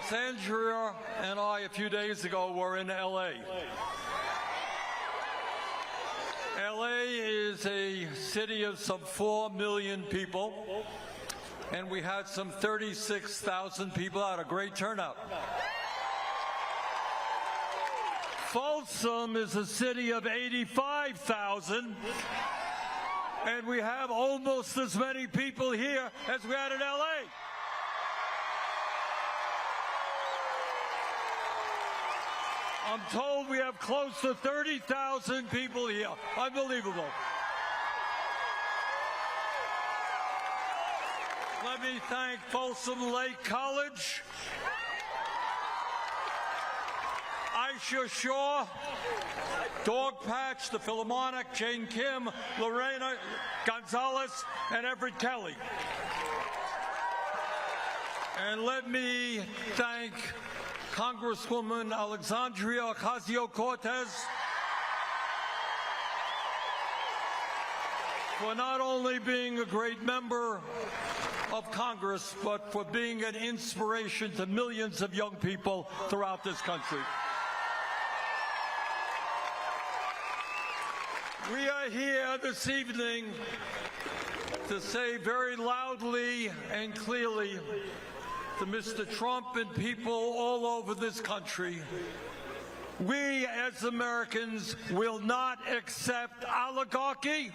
Alexandria and I, a few days ago, were in L.A. L.A. is a city of some 4 million people, and we had some 36,000 people out, a great turnout. Folsom is a city of 85,000, and we have almost as many people here as we had in L.A. I'm told we have close to 30,000 people here. Unbelievable. Let me thank Folsom Lake College, Aisha Shaw, Dog Patch, the Philharmonic, Jane Kim, Lorena Gonzalez, and Everett Kelly. And let me thank Congresswoman Alexandria Ocasio-Cortez for not only being a great member of Congress, but for being an inspiration to millions of young people throughout this country. We are here this evening to say very loudly and clearly to Mr. Trump and people all over this country, we as Americans will not accept oligarchy.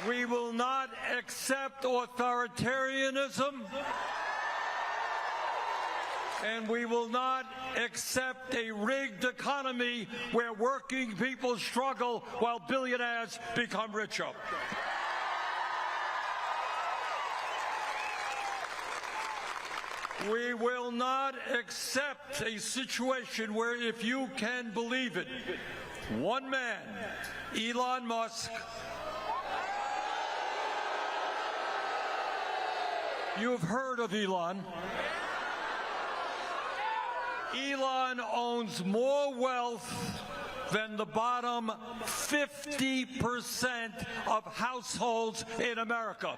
We will not accept authoritarianism. And we will not accept a rigged economy where working people struggle while billionaires become richer. We will not accept a situation where, if you can believe it, one man, Elon Musk, you've heard of Elon. Elon owns more wealth than the bottom 50% of households in America.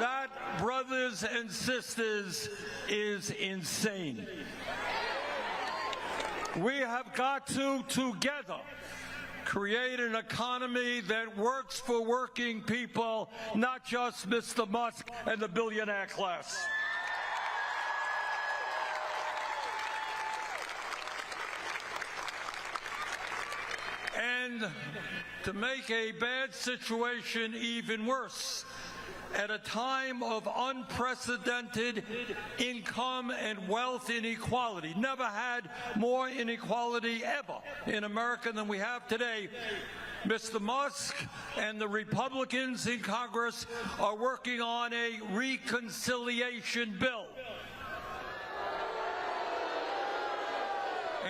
That, brothers and sisters, is insane. We have got to, together, create an economy that works for working people, not just Mr. Musk and the billionaire class. And to make a bad situation even worse, at a time of unprecedented income and wealth inequality, never had more inequality ever in America than we have today, Mr. Musk and the Republicans in Congress are working on a reconciliation bill.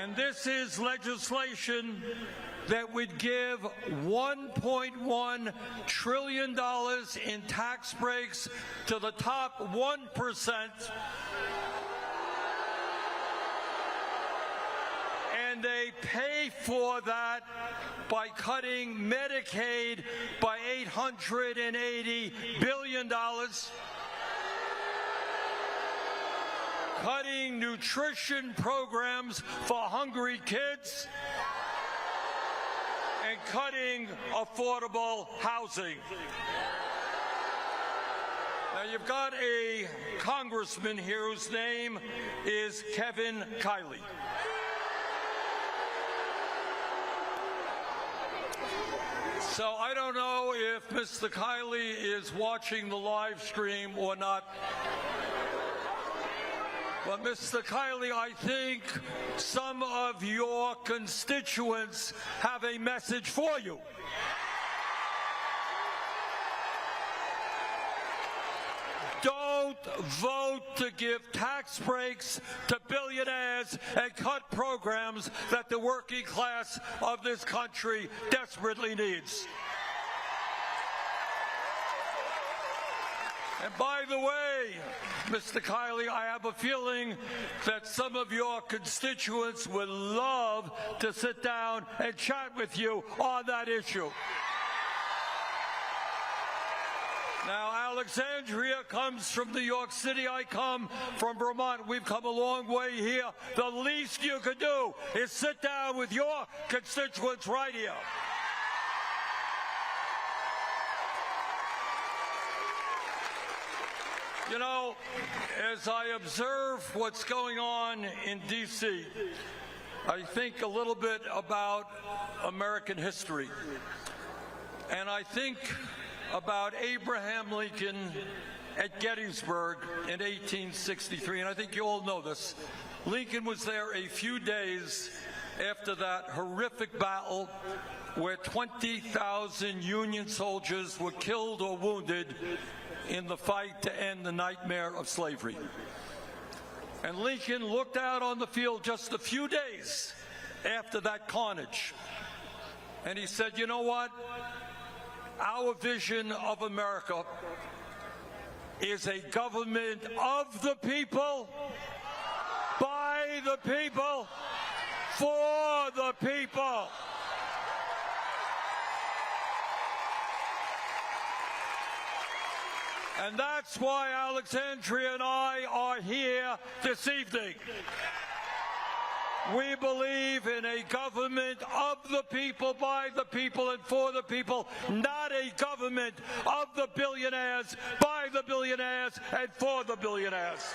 And this is legislation that would give $1.1 trillion in tax breaks to the top 1%, and they pay for that by cutting Medicaid by $880 billion, cutting nutrition programs for hungry kids, and cutting affordable housing. Now, you've got a congressman here whose name is Kevin Kiley. So I don't know if Mr. Kiley is watching the live stream or not. But, Mr. Kiley, I think some of your constituents have a message for you. Don't vote to give tax breaks to billionaires and cut programs that the working class of this country desperately needs. And by the way, Mr. Kiley, I have a feeling that some of your constituents would love to sit down and chat with you on that issue. Now, Alexandria comes from New York City. I come from Vermont. We've come a long way here. The least you could do is sit down with your constituents right here. You know, as I observe what's going on in D.C., I think a little bit about American history. And I think about Abraham Lincoln at Gettysburg in 1863, and I think you all know this. Lincoln was there a few days after that horrific battle where 20,000 Union soldiers were killed or wounded in the fight to end the nightmare of slavery. And Lincoln looked out on the field just a few days after that carnage, and he said, you know what? Our vision of America is a government of the people, by the people, for the people. And that's why Alexandria and I are here this evening. We believe in a government of the people, by the people, and for the people, not a government of the billionaires, by the billionaires, and for the billionaires.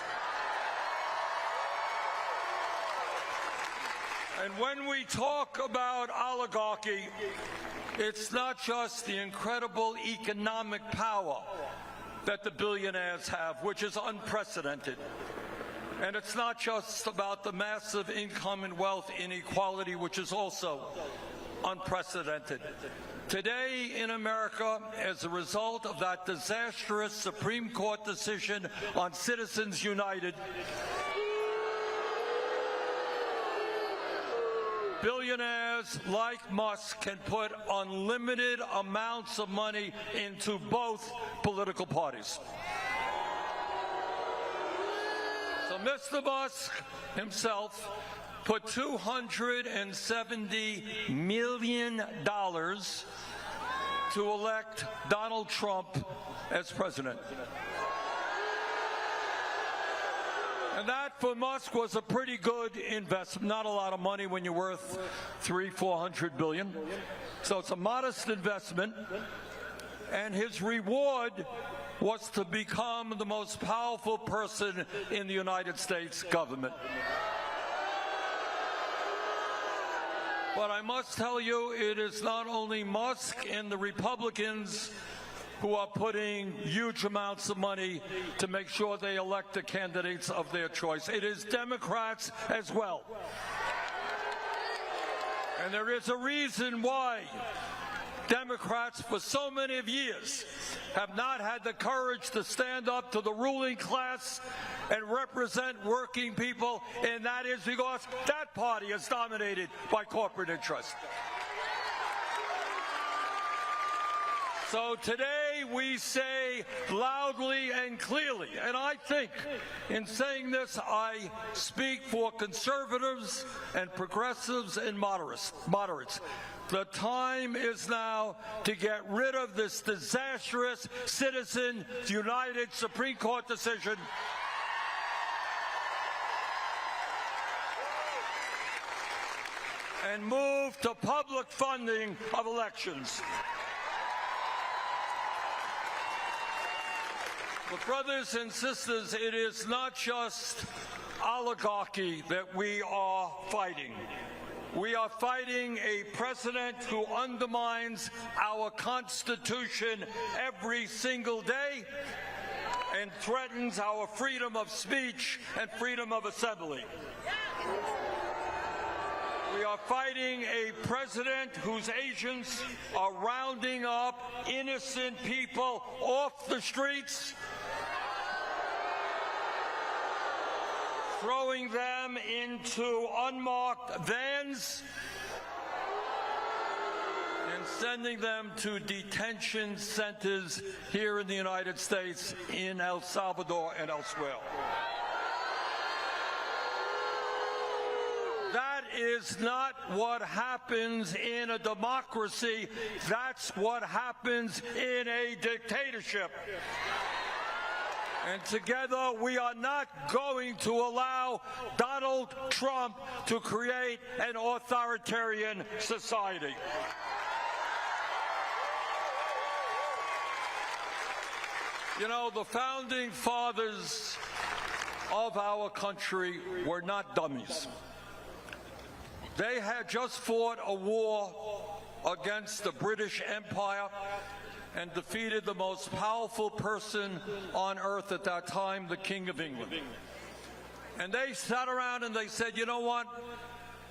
And when we talk about oligarchy, it's not just the incredible economic power that the billionaires have, which is unprecedented. And it's not just about the massive income and wealth inequality, which is also unprecedented. Today in America, as a result of that disastrous Supreme Court decision on Citizens United, billionaires like Musk can put unlimited amounts of money into both political parties. So Mr. Musk himself put $270 million to elect Donald Trump as president. And that, for Musk, was a pretty good investment. Not a lot of money when you're worth $300–400 billion. So it's a modest investment. And his reward was to become the most powerful person in the United States government. But I must tell you, it is not only Musk and the Republicans who are putting huge amounts of money to make sure they elect the candidates of their choice. It is Democrats as well. And there is a reason why Democrats for so many years have not had the courage to stand up to the ruling class and represent working people, and that is because that party is dominated by corporate interests. So today we say loudly and clearly, and I think in saying this I speak for conservatives and progressives and moderates. The time is now to get rid of this disastrous Citizens United Supreme Court decision. And move to public funding of elections. But brothers and sisters, it is not just oligarchy that we are fighting. We are fighting a president who undermines our Constitution every single day and threatens our freedom of speech and freedom of assembly. We are fighting a president whose agents are rounding up innocent people off the streets, throwing them into unmarked vans, and sending them to detention centers here in the United States, in El Salvador and elsewhere. That is not what happens in a democracy. That's what happens in a dictatorship. And together, we are not going to allow Donald Trump to create an authoritarian society. You know, the founding fathers of our country were not dummies. They had just fought a war against the British Empire and defeated the most powerful person on earth at that time, the King of England. And they sat around and they said, you know what?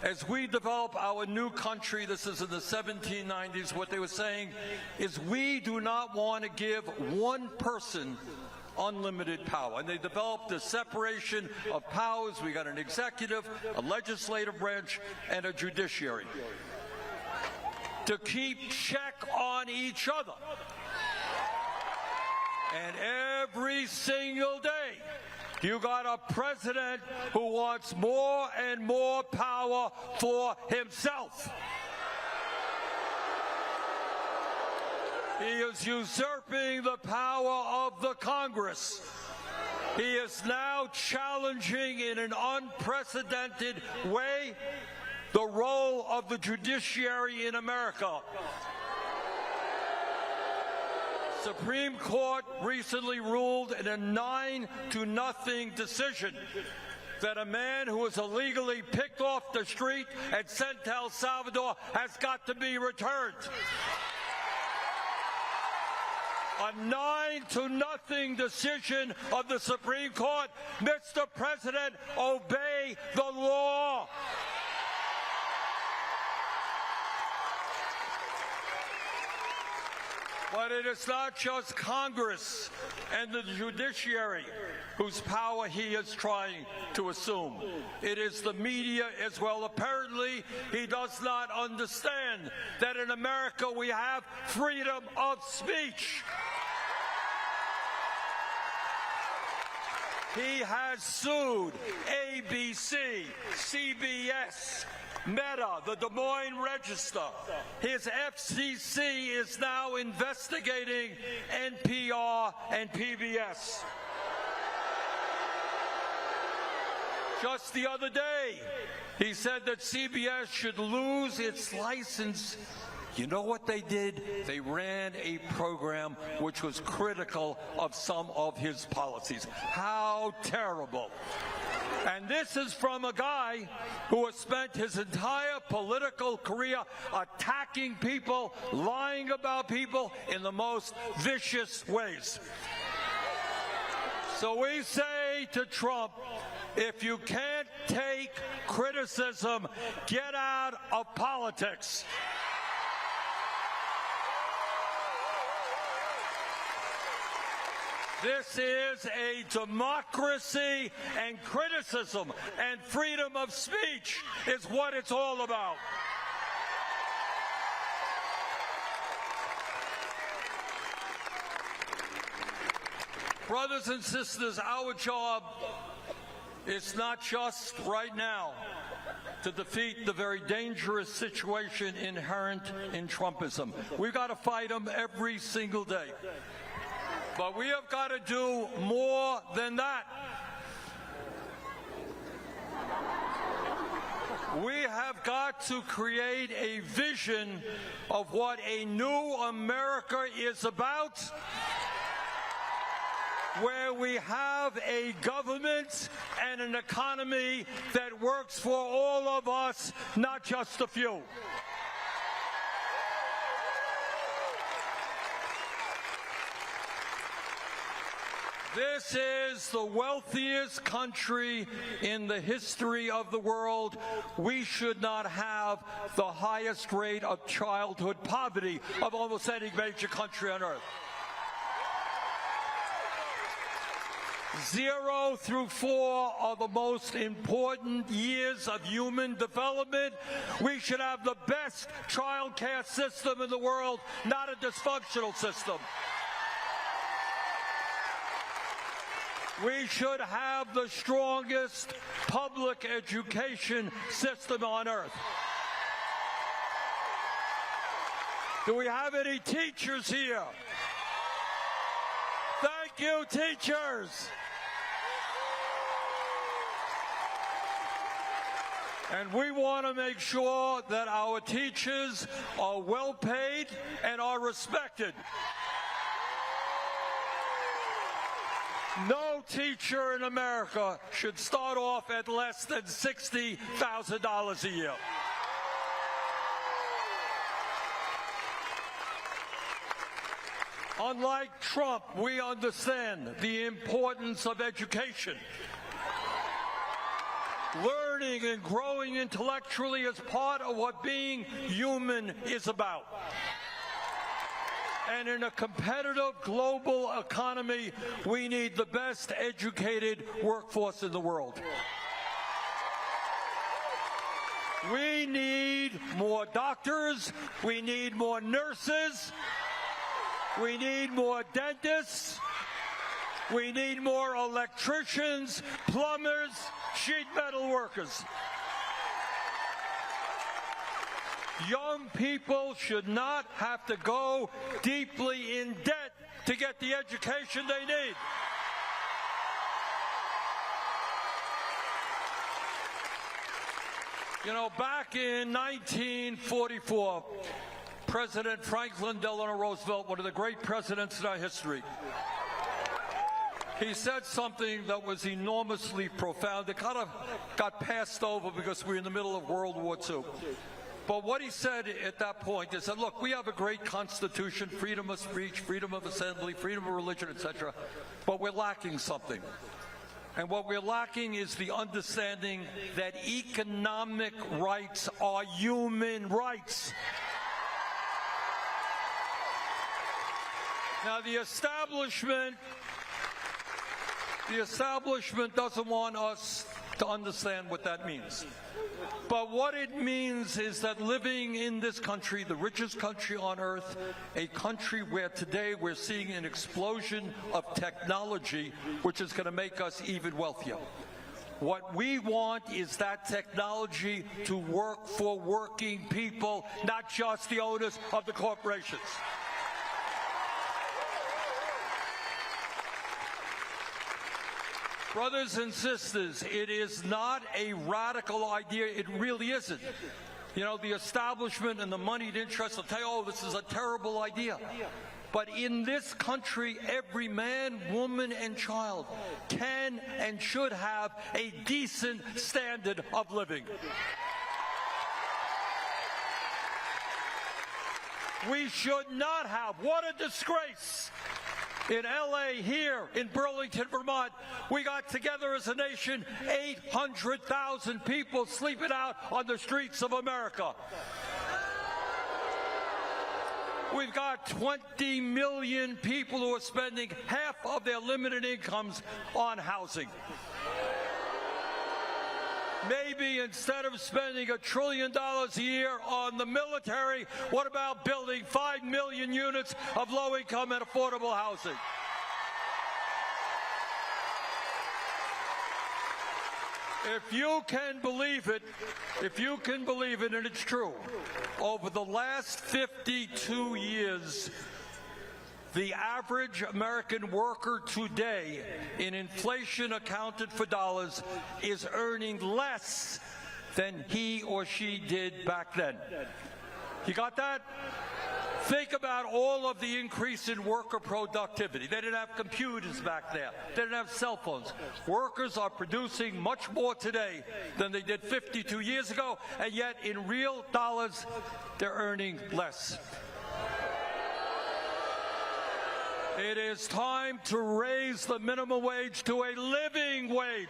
As we develop our new country, this is in the 1790s, what they were saying is we do not want to give one person unlimited power. And they developed a separation of powers. We got an executive, a legislative branch, and a judiciary to keep check on each other. And every single day, you got a president who wants more and more power for himself. He is usurping the power of the Congress. He is now challenging in an unprecedented way the role of the judiciary in America. Supreme Court recently ruled in a 9-0 decision that a man who was illegally picked off the street and sent to El Salvador has got to be returned. A 9-0 decision of the Supreme Court. Mr. President, obey the law. But it is not just Congress and the judiciary whose power he is trying to assume. It is the media as well. Apparently, he does not understand that in America we have freedom of speech. He has sued ABC, CBS, Meta, the Des Moines Register. His FCC is now investigating NPR and PBS. Just the other day, he said that CBS should lose its license. You know what they did? They ran a program which was critical of some of his policies. How terrible. And this is from a guy who has spent his entire political career attacking people, lying about people in the most vicious ways. So we say to Trump, if you can't take criticism, get out of politics. This is a democracy, and criticism and freedom of speech is what it's all about. Brothers and sisters, our job is not just right now to defeat the very dangerous situation inherent in Trumpism. We've got to fight them every single day. But we have got to do more than that. We have got to create a vision of what a new America is about, where we have a government and an economy that works for all of us, not just a few. This is the wealthiest country in the history of the world. We should not have the highest rate of childhood poverty of almost any major country on earth. 0 through 4 are the most important years of human development. We should have the best child care system in the world, not a dysfunctional system. We should have the strongest public education system on earth. Do we have any teachers here? Thank you, teachers. And we want to make sure that our teachers are well paid and are respected. No teacher in America should start off at less than $60,000 a year. Unlike Trump, we understand the importance of education. Learning and growing intellectually is part of what being human is about. And in a competitive global economy, we need the best educated workforce in the world. We need more doctors, we need more nurses, we need more dentists, we need more electricians, plumbers, sheet metal workers. Young people should not have to go deeply in debt to get the education they need. You know, back in 1944, President Franklin Delano Roosevelt, one of the great presidents in our history, he said something that was enormously profound. It kind of got passed over because we're in the middle of World War II. But what he said at that point, he said, look, we have a great Constitution, freedom of speech, freedom of assembly, freedom of religion, etc., but we're lacking something. And what we're lacking is the understanding that economic rights are human rights. Now, the establishment doesn't want us to understand what that means. But what it means is that living in this country, the richest country on earth, a country where today we're seeing an explosion of technology, which is going to make us even wealthier. What we want is that technology to work for working people, not just the owners of the corporations. Brothers and sisters, it is not a radical idea. It really isn't. You know, the establishment and the moneyed interests will tell you, oh, this is a terrible idea. But in this country, every man, woman, and child can and should have a decent standard of living. We should not have. What a disgrace. In LA, here in Burlington, Vermont, we got together as a nation, 800,000 people sleeping out on the streets of America. We've got 20 million people who are spending half of their limited incomes on housing. Maybe instead of spending $1 trillion a year on the military, what about building 5 million units of low-income and affordable housing? If you can believe it, and it's true, over the last 52 years, the average American worker today, in inflation accounted for dollars, is earning less than he or she did back then. You got that? Think about all of the increase in worker productivity. They didn't have computers back there. They didn't have cell phones. Workers are producing much more today than they did 52 years ago, and yet in real dollars, they're earning less. It is time to raise the minimum wage to a living wage.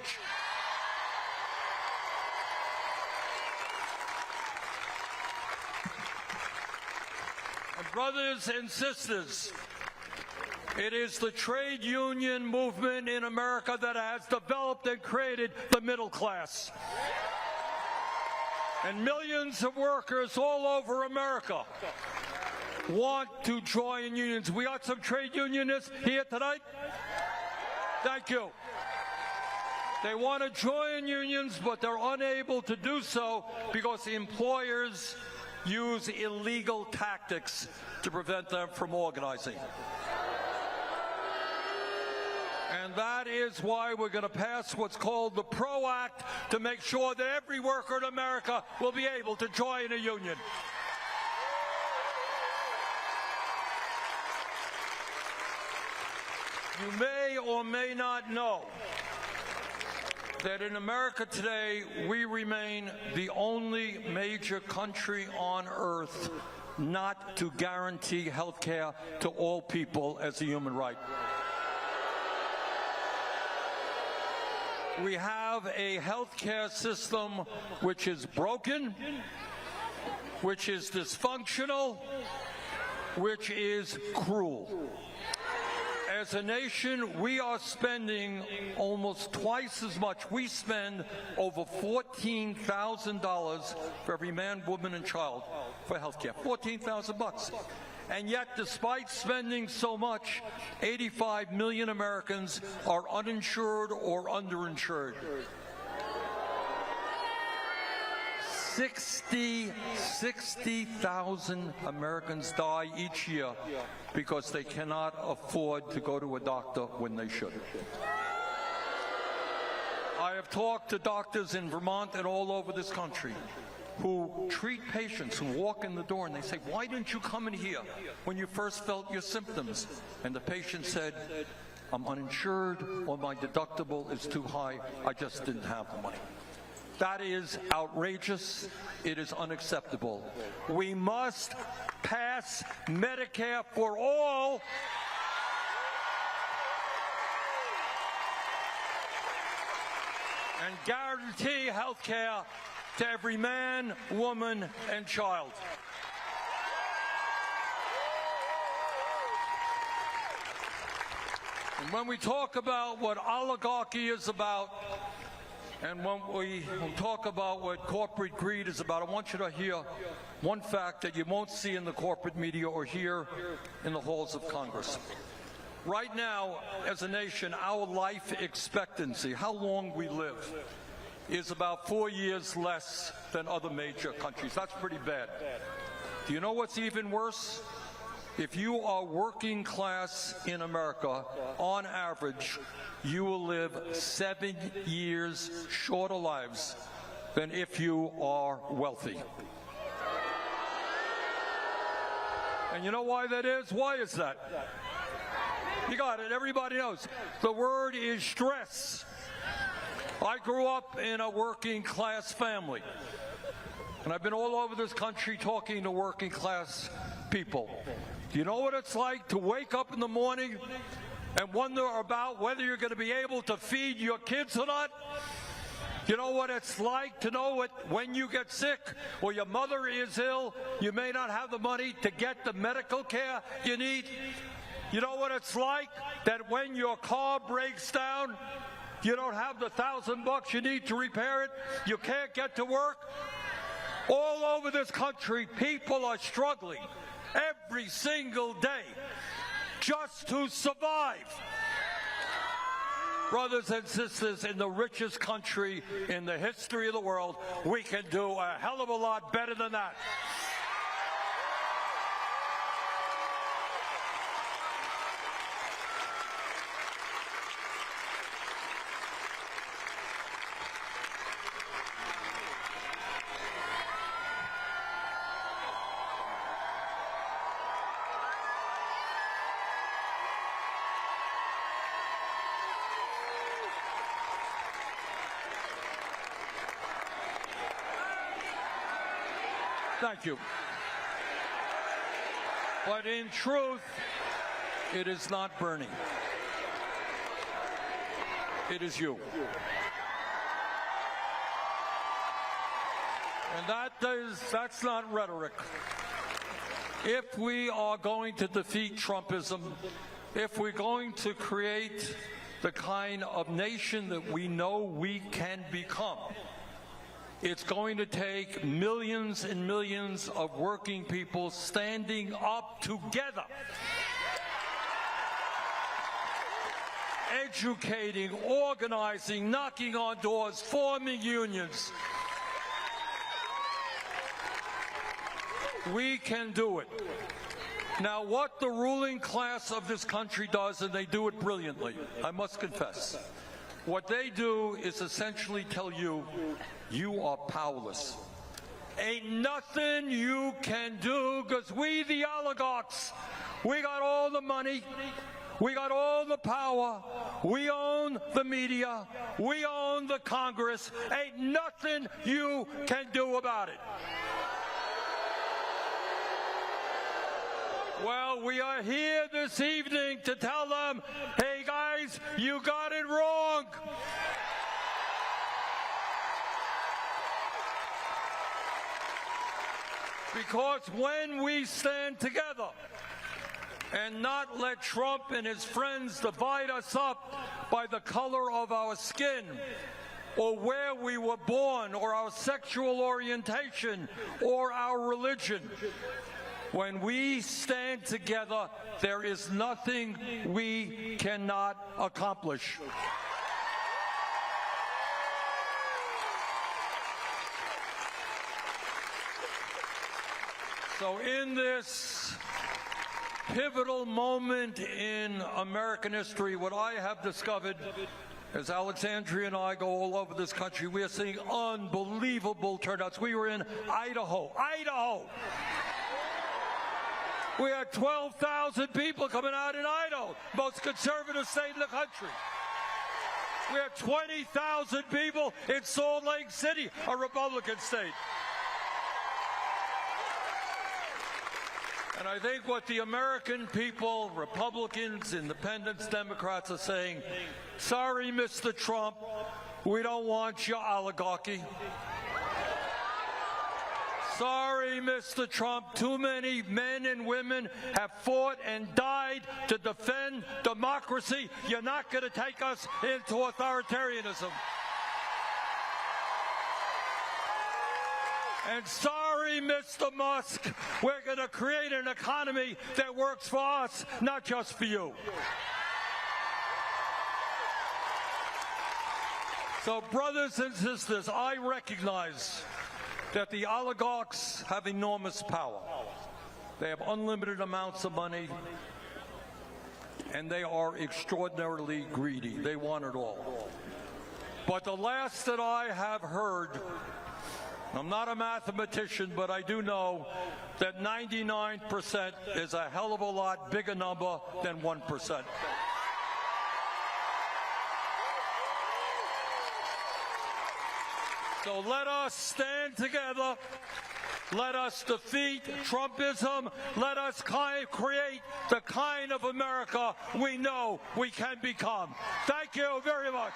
And brothers and sisters, it is the trade union movement in America that has developed and created the middle class. And millions of workers all over America want to join unions. We got some trade unionists here tonight. Thank you. They want to join unions, but they're unable to do so because the employers use illegal tactics to prevent them from organizing. And that is why we're going to pass what's called the PRO Act to make sure that every worker in America will be able to join a union. You may or may not know that in America today, we remain the only major country on earth not to guarantee health care to all people as a human right. We have a health care system which is broken, which is dysfunctional, which is cruel. As a nation, we are spending almost twice as much. We spend over $14,000 for every man, woman, and child for health care. $14,000. And yet, despite spending so much, 85 million Americans are uninsured or underinsured. 60,000 Americans die each year because they cannot afford to go to a doctor when they should. I have talked to doctors in Vermont and all over this country who treat patients who walk in the door and they say, "Why didn't you come in here when you first felt your symptoms?" And the patient said, "I'm uninsured, or my deductible is too high. I just didn't have the money." That is outrageous. It is unacceptable. We must pass Medicare for all. And guarantee health care to every man, woman, and child. And when we talk about what oligarchy is about, and when we talk about what corporate greed is about, I want you to hear one fact that you won't see in the corporate media or hear in the halls of Congress. Right now, as a nation, our life expectancy, how long we live, is about 4 years less than other major countries. That's pretty bad. Do you know what's even worse? If you are working class in America, on average, you will live 7 years shorter lives than if you are wealthy. And you know why that is? Why is that? You got it. Everybody knows. The word is stress. I grew up in a working class family. And I've been all over this country talking to working class people. Do you know what it's like to wake up in the morning and wonder about whether you're going to be able to feed your kids or not? You know what it's like to know when you get sick or your mother is ill, you may not have the money to get the medical care you need? You know what it's like that when your car breaks down, you don't have the $1,000 you need to repair it? You can't get to work? All over this country, people are struggling every single day just to survive. Brothers and sisters, in the richest country in the history of the world, we can do a hell of a lot better than that. Thank you. But in truth, it is not Bernie. It is you. And that's not rhetoric. If we are going to defeat Trumpism, if we're going to create the kind of nation that we know we can become, it's going to take millions and millions of working people standing up together. educating, organizing, knocking on doors, forming unions. We can do it. Now, what the ruling class of this country does, and they do it brilliantly, I must confess, what they do is essentially tell you, you are powerless. Ain't nothing you can do, because we, the oligarchs, we got all the money, we got all the power, we own the media, we own the Congress. Ain't nothing you can do about it. Well, we are here this evening to tell them, hey guys, you got it wrong. Because when we stand together and not let Trump and his friends divide us up by the color of our skin, or where we were born, or our sexual orientation, or our religion, when we stand together, there is nothing we cannot accomplish. So in this pivotal moment in American history, what I have discovered, as Alexandria and I go all over this country, we are seeing unbelievable turnouts. We were in Idaho. We had 12,000 people coming out in Idaho, most conservative state in the country. We had 20,000 people in Salt Lake City, a Republican state. And I think what the American people, Republicans, Independents, Democrats are saying, sorry, Mr. Trump, we don't want your oligarchy. Sorry, Mr. Trump, too many men and women have fought and died to defend democracy. You're not going to take us into authoritarianism. And sorry, Mr. Musk, we're going to create an economy that works for us, not just for you. So, brothers and sisters, I recognize that the oligarchs have enormous power. They have unlimited amounts of money, and they are extraordinarily greedy. They want it all. But the last that I have heard, I'm not a mathematician, but I do know that 99% is a hell of a lot bigger number than 1%. So let us stand together. Let us defeat Trumpism. Let us create the kind of America we know we can become. Thank you very much.